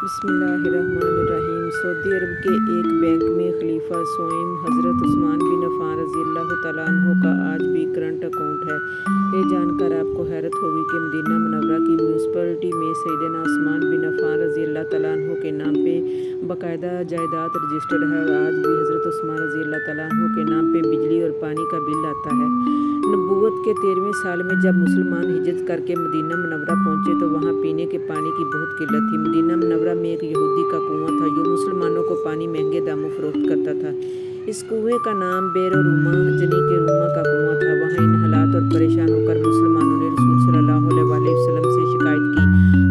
बिस्मिल्लाहिर्रहमानिर्रहीम। सऊदी अरब के एक बैंक में खलीफा सोइम हज़रत उस्मान बिन अफ़्फ़ान रज़ियल्लाहु तआला अन्हु का आज भी करंट अकाउंट है। ये जानकर आपको हैरत होगी कि मदीना मुनव्वरा की म्यूनसिपलिटी में सैयदना उस्मान बिन अफ़्फ़ान रज़ियल्लाहु तआला अन्हु के नाम पे बाकायदा जायदाद रजिस्टर्ड है और आज भी हज़रत उस्मान रज़ियल्लाहु तआला अन्हु के नाम पे बिजली और पानी का बिल आता है। नबूवत के 13वें साल में जब मुसलमान हिजरत करके मदीना मुनव्वरा पहुँचे तो वहाँ पीने के पानी की बहुत किल्लत थी। मदीना मुनव्वरा में एक यहूदी का कुआं था जो मुसलमानों को पानी महंगे दामों फरोख्त करता था। इस कुएं का नाम बेर रूमा जनी के रूमा का कुआं था। वहाँ इन हालात और परेशान होकर मुसलमानों ने रसूल सल्लल्लाहु अलैहि वसल्लम से शिकायत की।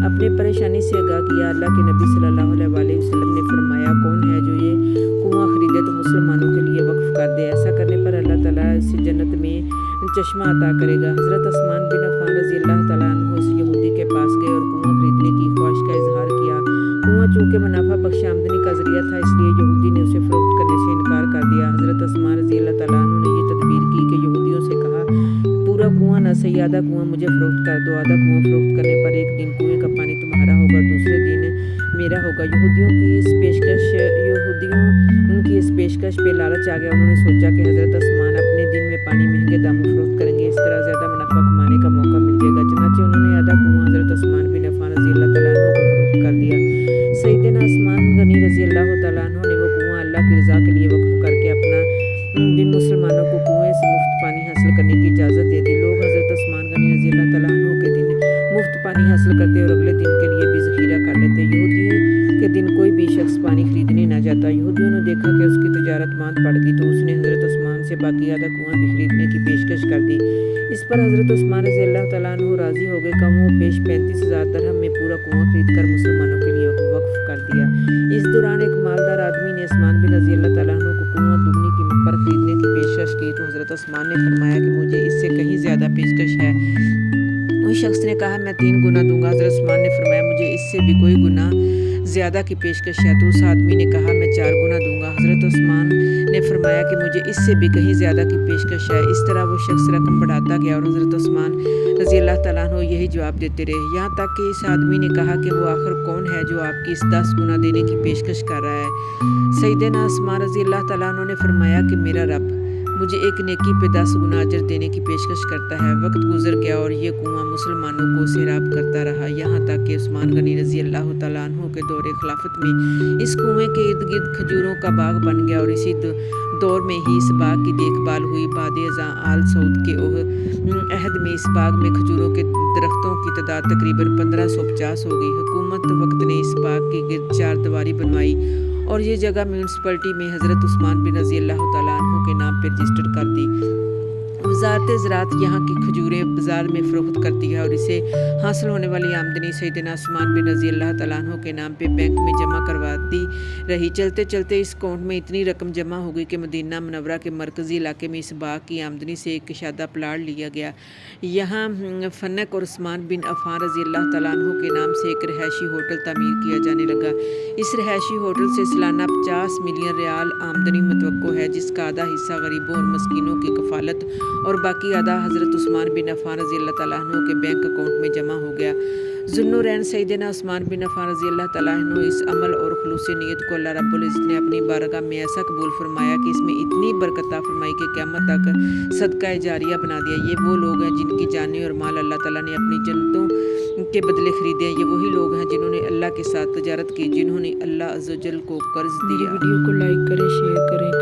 अपने परेशानी से आगाह किया। अल्लाह के नबी सल्लल्लाहु अलैहि वसल्लम ने फरमाया, कौन है जो ये कुआं खरीदे तो मुसलमानों के लिए वक्फ कर दे। ऐसा करने पर अल्लाह ताला इसे जन्नत में चश्मा अता करेगा। हज़रत उस्मान बिन अफ़्फ़ान रज़ियल्लाहु तआला अन्हु उस यहूदी के पास गए और कुआं खरीदने की ख्वाहिश का इजहार किया। कुआं चूँकि मुनाफा बख्श आमदनी का जरिया था, इसलिए यहूदी ने उसे फरोख्त करने से इनकार कर दिया। हज़रत उस्मान रज़ियल्लाहु तआला अन्हु ने ये तदबीर की कि यहूदियों से कहा, पूरा कुआं न सही आधा कुआं मुझे फरोख्त कर दो। आधा कुआं फरोख्त करने पर एक दिन कुएं का पानी तुम्हारा होगा, दूसरे दिन मेरा होगा। यहूदियों उनकी इस पेशकश पे लालच आ गया। उन्होंने सोचा कि हज़रत उस्मान अपने दिन में पानी महंगे दामों फरोख्त करेंगे, इस तरह ज़्यादा मुनाफा कमाने का मौका मिल जाएगा। चुनांचे उन्होंने आधा कुआं हज़रत उस्मान बिन अफ़्फ़ान रज़ियल्लाहु तआला अन्हु को फरोख्त कर दिया। सैयदना उस्मान गनी रज़ियल्लाहु तआला अन्हु ने वो कुआं अल्लाह की रज़ा के लिए वक्फ करके अपना दिन मुसलमानों को कुएं से मुफ्त पानी हासिल करने की इजाज़त दे दी। लोग हज़रत उस्मान गनी रज़ियल्लाहु तआला अन्हु के दिन मुफ्त पानी हासिल करते और अगले दिन के लिए भी ज़ख़ीरा कर लेते। यहूदियों के दिन कोई भी शख्स पानी खरीदने न जाता। यहूदियों ने देखा कि उसकी तजारत मांद पड़ गई तो उसने हज़रत उस्मान से बाकी आधा कुआं भी खरीदने की पेशकश कर दी। इस पर हज़रत उस्मान रज़ियल्लाहु तआला अन्हु राज़ी हो गए। कम व पेश 35,000 दरहम में पूरा कुआं खरीद कर मुसलमानों के लिए वक्फ कर दिया। इस दौरान एक मालदार आदमी ने उस्मान बिन रज़ियल्लाहु तआला अन्हु को कुआं दुगनी कीमत पर खरीदने की पेशकश की तो हज़रत उस्मान ने फरमाया कि मुझे इससे कहीं ज़्यादा पेशकश है। उस शख्स ने कहा, मैं 3 गुना दूंगा। हज़रत उस्मान ने फरमाया, मुझे इससे भी कोई गुना ज़्यादा की पेशकश है। तो उस आदमी ने कहा, मैं 4 गुना दूंगा। हज़रत उस्मान ने फरमाया कि मुझे इससे भी कहीं ज़्यादा की पेशकश है। इस तरह वो शख्स रकम बढ़ाता गया और हज़रत उस्मान रज़ियल्लाहु तआला अन्हु यही जवाब देते रहे, यहाँ तक कि इस आदमी ने कहा कि वो आखिर कौन है जो आपकी इस 10 गुना देने की पेशकश कर रहा है। सैयदना उस्मान रज़ियल्लाहु तआला अन्हु ने फरमाया कि मेरा रब मुझे एक नेकी पे 10 गुना अजर देने की पेशकश करता है। वक्त गुजर गया और ये कुआं मुसलमानों को सैराब करता रहा, यहाँ तक कि उस्मान गनी रज़ियल्लाहु तआला अन्हु के दौरे खिलाफत में इस कुएं के इर्द गिर्द खजूरों का बाग बन गया और इसी दौर में ही इस बाग की देखभाल हुई। बाद-ए-ज़ां आल सऊद के अहद में इस बाग में खजूरों के दरख्तों की तादाद तकरीबन 1550 हो गई। हुकूमत वक्त ने इस बाग की गिर्द 4 दीवारी बनवाई और ये जगह म्यूनसिपलिटी में हज़रत उस्मान बिन रज़ियल्लाहु तआला अन्हु के नाम पर रजिस्टर कर दी। वज़ारत ज़राअत यहाँ की खजूरें बाज़ार में फ़रोख्त करती है और इसे हासिल होने वाली आमदनी सैयदना उस्मान बिन रज़ियल्लाहु तआला अन्हु के नाम पे बैंक में जमा करवाती रही। चलते चलते इस अकाउंट में इतनी रकम जमा हो गई कि मदीना मुनव्वरा के मरकज़ी इलाके में इस बाग की आमदनी से एक कशादा प्लाट लिया गया। यहाँ फनक और उस्मान बिन अफ़्फ़ान रज़ियल्लाहु तआला अन्हु के नाम से एक रिहायशी होटल तामीर किया जाने लगा। इस रिहायशी होटल से सालाना 50 मिलियन रियाल आमदनी मुतवक्को है, जिसका आधा हिस्सा गरीबों और मस्कीनों की कफ़ालत और बाकी आधा हज़रत उस्मान बिन अफ़्फ़ान रज़ियल्लाहु तआला अन्हु के बैंक अकाउंट में जमा हो गया। ज़ुन्नुरैन सैयदना उस्मान बिन अफ़्फ़ान रज़ियल्लाहु तआला अन्हु इस अमल और खुलूस नीयत को अल्लाह रब्बुल इज़्ज़त ने अपनी बारगाह में ऐसा कबूल फरमाया कि इसमें इतनी बरकत अता फरमाई कि क़यामत तक सदका जारिया बना दिया। ये वो लोग हैं जिनकी जानें और माल अल्लाह ताला ने अपनी जन्नतों के बदले खरीदे हैं। ये वही लोग हैं जिन्होंने अल्लाह के साथ तजारत की, जिन्होंने अल्लाह अज़्ज़ व जल को कर्ज दिया। वीडियो को लाइक करें, शेयर करें।